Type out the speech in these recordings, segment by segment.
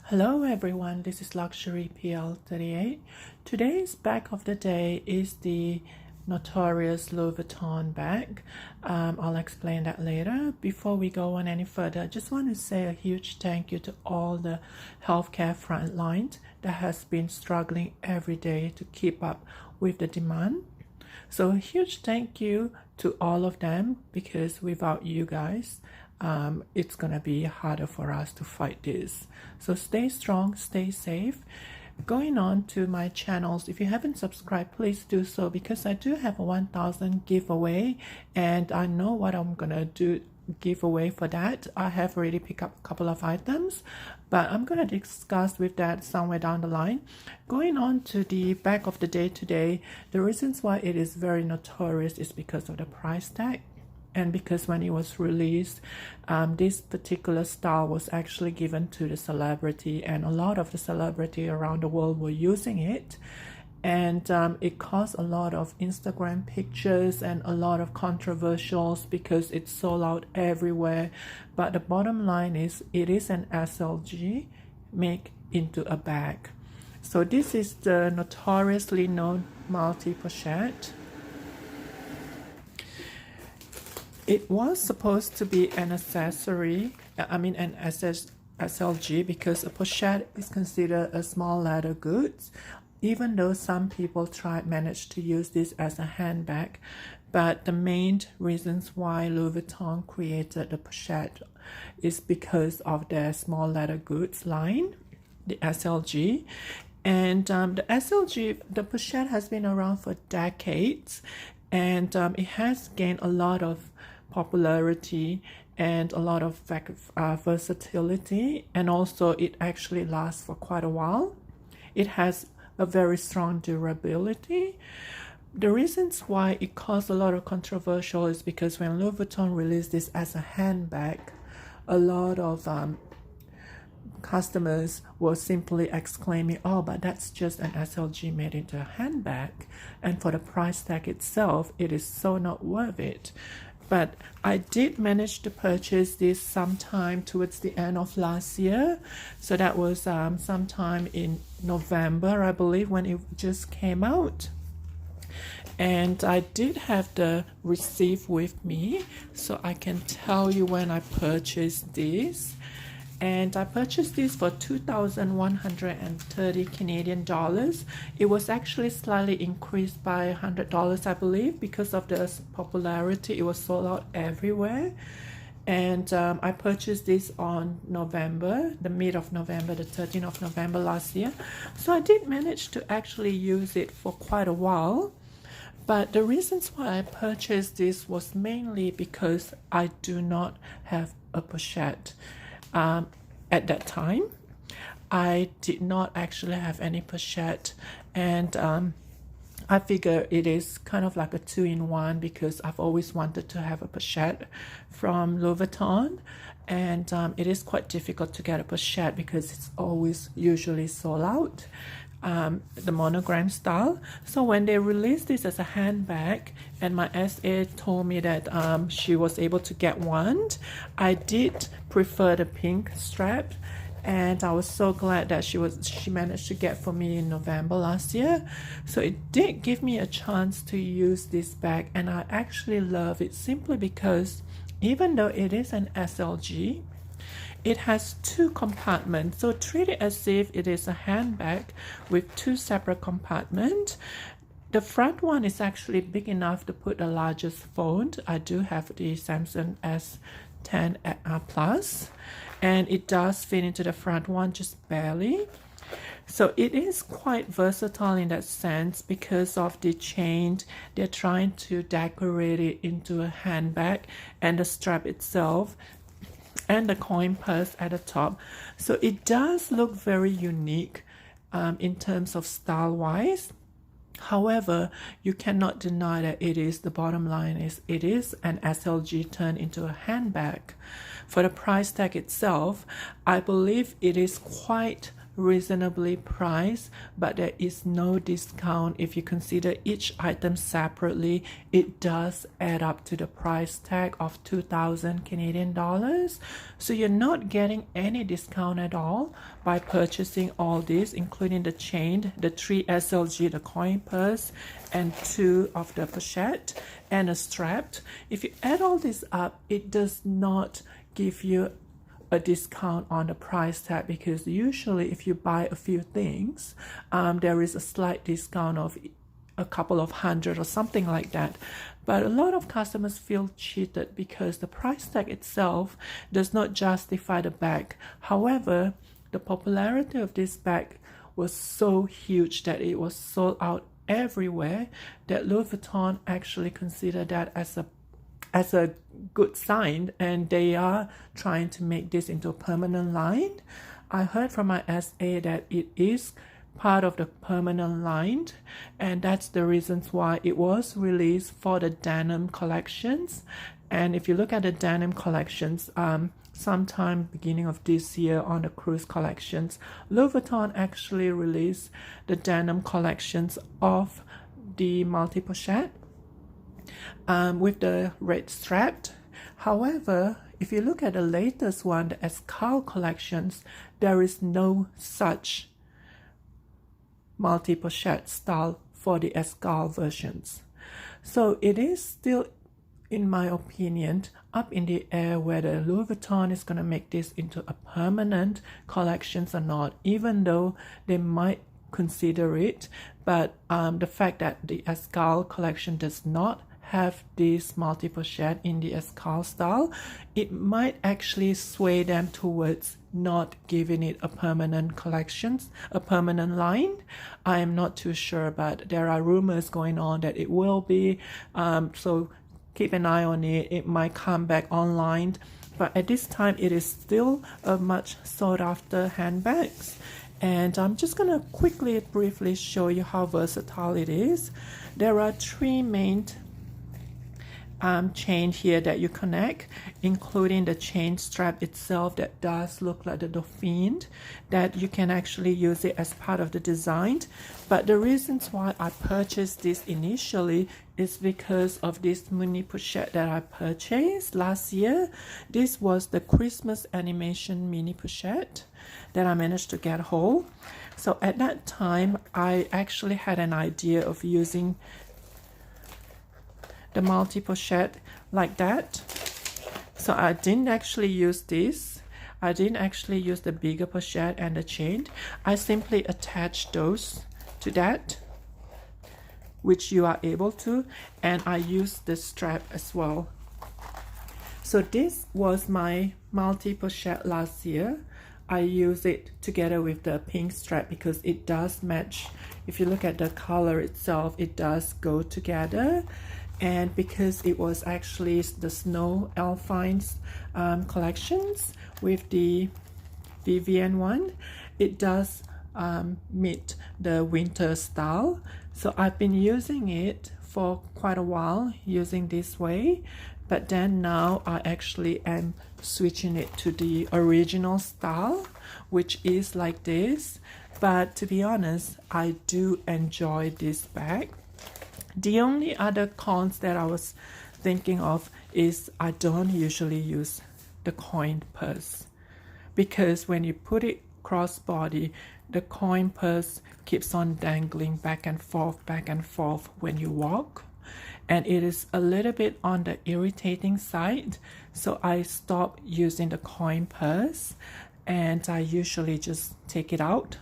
Hello everyone, this is Luxury PL38. Today's bag of the day is the notorious Louis Vuitton bag. I'll explain that later. Before we go on any further, I just want to say a huge thank you to all the healthcare front lines that has been struggling every day to keep up with the demand. So a huge thank you to all of them, because without you guys, it's gonna be harder for us to fight this. So stay strong, stay safe. Going on to my channels, if you haven't subscribed, please do so, because I do have a 1000 giveaway and I know what I'm gonna do giveaway for that. I have already picked up a couple of items, but I'm gonna discuss with that somewhere down the line. Going on to the bag of the day today, the reasons why it is very notorious is because of the price tag, and because when it was released, this particular style was actually given to the celebrity, and a lot of the celebrity around the world were using it, and it caused a lot of Instagram pictures and a lot of controversials because it's sold out everywhere. But the bottom line is, it is an SLG made into a bag. So this is the notoriously known Multi Pochette. It was supposed to be an accessory, an SLG, because a pochette is considered a small leather goods, even though some people managed to use this as a handbag. But the main reasons why Louis Vuitton created the pochette is because of their small leather goods line, the SLG. And the SLG, the pochette has been around for decades, and it has gained a lot of popularity and a lot of versatility, and also it actually lasts for quite a while. It has a very strong durability. The reasons why it caused a lot of controversial is because when Louis Vuitton released this as a handbag, a lot of customers were simply exclaiming, "Oh, but that's just an SLG made into a handbag, and for the price tag itself, it is so not worth it." But I did manage to purchase this sometime towards the end of last year. So that was sometime in November, I believe, when it just came out. And I did have the receipt with me, so I can tell you when I purchased this. And I purchased this for 2,130 Canadian dollars. It was actually slightly increased by $100, I believe, because of the popularity. It was sold out everywhere. And I purchased this on November, the mid of November, the 13th of November last year. So I did manage to actually use it for quite a while. But the reasons why I purchased this was mainly because I do not have a pochette. At that time, I did not actually have any pochette, and I figure it is kind of like a two-in-one, because I've always wanted to have a pochette from Louis Vuitton, and it is quite difficult to get a pochette because it's always usually sold out, the monogram style. So when they released this as a handbag, and my SA told me that she was able to get one, I did prefer the pink strap, and I was so glad that she managed to get for me in November last year. So it did give me a chance to use this bag, and I actually love it simply because even though it is an SLG, it has two compartments. So treat it as if it is a handbag with two separate compartments. The front one is actually big enough to put the largest phone. I do have the Samsung S10 Plus, and it does fit into the front one just barely. So it is quite versatile in that sense because of the chain. They're trying to decorate it into a handbag, and the strap itself, and the coin purse at the top. So it does look very unique in terms of style wise. However, you cannot deny that the bottom line is it is an SLG turned into a handbag. For the price tag itself, I believe it is quite reasonably priced, but there is no discount. If you consider each item separately, it does add up to the price tag of 2,000 Canadian dollars. So you're not getting any discount at all by purchasing all this, including the chain, the 3 SLG, the coin purse, and 2 of the pochette, and a strap. If you add all this up, it does not give you a discount on the price tag, because usually if you buy a few things, there is a slight discount of a couple of hundred or something like that. But a lot of customers feel cheated because the price tag itself does not justify the bag. However, the popularity of this bag was so huge that it was sold out everywhere, that Louis Vuitton actually considered that as a good sign, and they are trying to make this into a permanent line. I heard from my SA that it is part of the permanent line, and that's the reasons why it was released for the denim collections. And if you look at the denim collections, sometime beginning of this year on the cruise collections, Louis Vuitton actually released the denim collections of the Multi Pochette with the red strap. However, if you look at the latest one, the Escale collections, there is no such Multi Pochette style for the Escale versions. So it is still, in my opinion, up in the air whether Louis Vuitton is going to make this into a permanent collections or not, even though they might consider it. But the fact that the Escale collection does not have this Multi Pochette in the Escale style, it might actually sway them towards not giving it a permanent collections, a permanent line. I am not too sure, but there are rumors going on that it will be. So keep an eye on it. It might come back online, but at this time it is still a much sought after handbags. And I'm just gonna quickly briefly show you how versatile it is. There are 3 main chain here that you connect, including the chain strap itself that does look like the Dauphin, that you can actually use it as part of the design. But the reasons why I purchased this initially is because of this mini pochette that I purchased last year. This was the Christmas animation mini pochette that I managed to get hold. So at that time, I actually had an idea of using the Multi Pochette like that. So I didn't actually use this. I didn't actually use the bigger pochette and the chain. I simply attached those to that, which you are able to, and I used the strap as well. So this was my Multi Pochette last year. I use it together with the pink strap because it does match. If you look at the color itself, it does go together. And because it was actually the Snow Alpines collections with the Vivienne one, it does meet the winter style. So I've been using it for quite a while, using this way, but then now I actually am switching it to the original style, which is like this. But to be honest, I do enjoy this bag. The only other cons that I was thinking of is I don't usually use the coin purse, because when you put it crossbody, the coin purse keeps on dangling back and forth when you walk, and it is a little bit on the irritating side. So I stopped using the coin purse, and I usually just take it out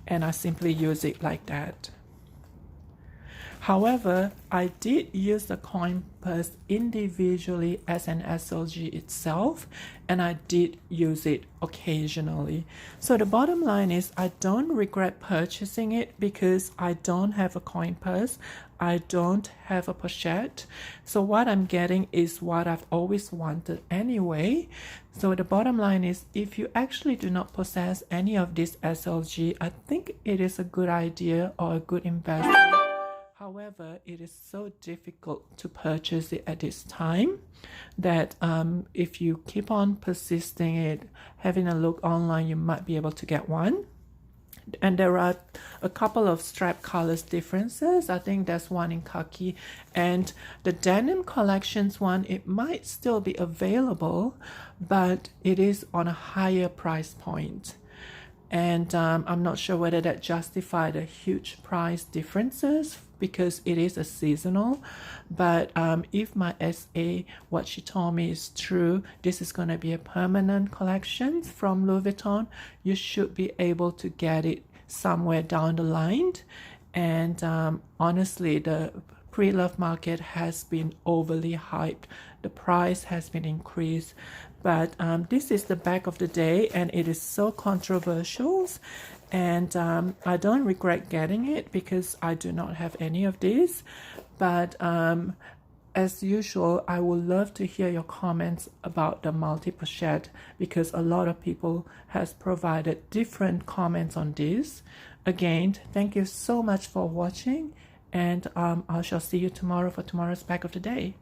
and I simply use it like that. However, I did use the coin purse individually as an SLG itself, and I did use it occasionally. So the bottom line is I don't regret purchasing it because I don't have a coin purse. I don't have a pochette. So what I'm getting is what I've always wanted anyway. So the bottom line is if you actually do not possess any of this SLG, I think it is a good idea or a good investment. However, it is so difficult to purchase it at this time that if you keep on persisting it, having a look online, you might be able to get one. And there are a couple of strap colors differences. I think there's one in khaki, and the denim collections one, it might still be available, but it is on a higher price point. And I'm not sure whether that justified the huge price differences because it is a seasonal. But if my SA, what she told me is true, this is going to be a permanent collection from Louis Vuitton. You should be able to get it somewhere down the line. And honestly, the pre-love market has been overly hyped. The price has been increased. But this is the bag of the day, and it is so controversial, and I don't regret getting it because I do not have any of these. But as usual, I would love to hear your comments about the multi pochette because a lot of people has provided different comments on this. Again, thank you so much for watching, and I shall see you tomorrow for tomorrow's bag of the day.